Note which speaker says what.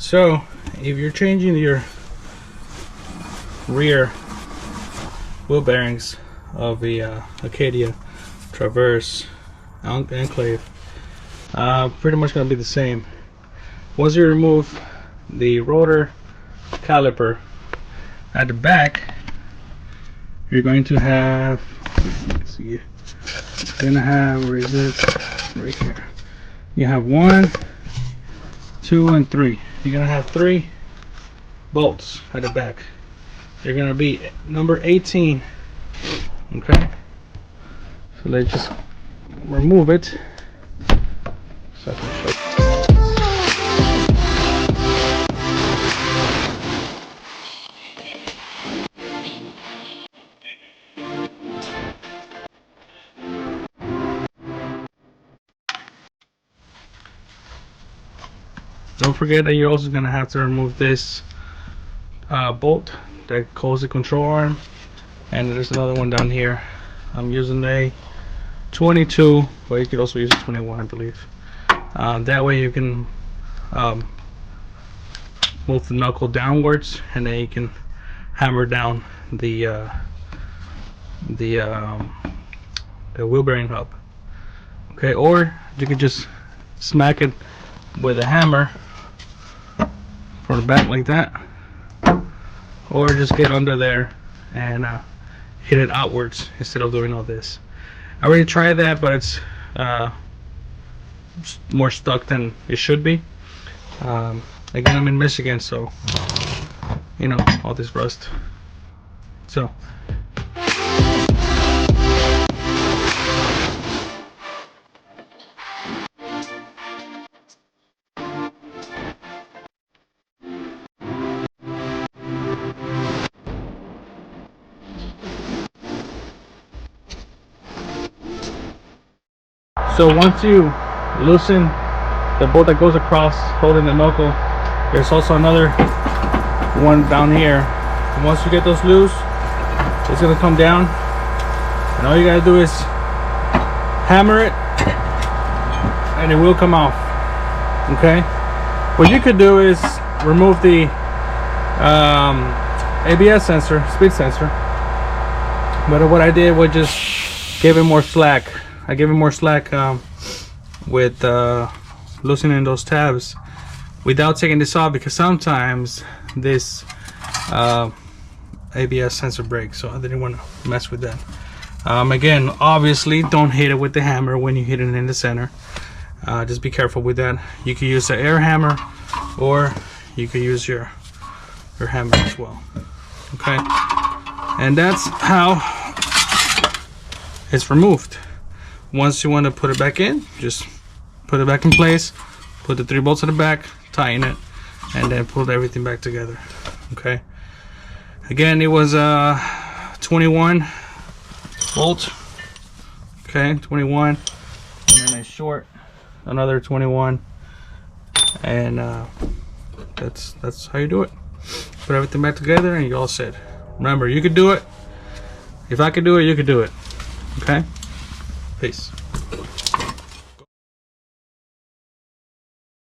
Speaker 1: So if you're changing your rear wheel bearings of the Acadia, Traverse, Enclave, pretty much gonna be the same. Once you remove the rotor caliper at the back, you're going to have, let's see, you're gonna have, where is it? Right here. You have 1, 2, and 3. You're gonna have 3 bolts at the back. They're gonna be number 18. Okay. So let's just remove it. So I can show you. Don't forget that you're also gonna have to remove this bolt that holds the control arm, and there's another one down here. I'm using a 22, but you could also use a 21, I believe. That way you can move the knuckle downwards, and then you can hammer down the wheel bearing hub. Okay, or you could just smack it with a hammer from the back like that, or just get under there and hit it outwards instead of doing all this. I already tried that, but it's more stuck than it should be. Again, I'm in Michigan, so you know, all this rust. So once you loosen the bolt that goes across holding the knuckle, there's also another one down here. And once you get those loose, it's gonna come down, and all you gotta do is hammer it and it will come off. Okay, what you could do is remove the ABS sensor, speed sensor, but what I did was just give it more slack. I gave it more slack with loosening those tabs without taking this off, because sometimes this ABS sensor breaks, so I didn't want to mess with that. Again, obviously don't hit it with the hammer when you hit it in the center. Just be careful with that. You could use an air hammer, or you could use your hammer as well. Okay, and that's how it's removed. Once you want to put it back in, just put it back in place, put the 3 bolts in the back, tighten it, and then pull everything back together. Okay, again, it was a 21 bolt. Okay, 21, and then a short, another 21, and that's how you do it. Put everything back together and you're all set. Remember, you could do it. If I could do it, you could do it. Okay, peace.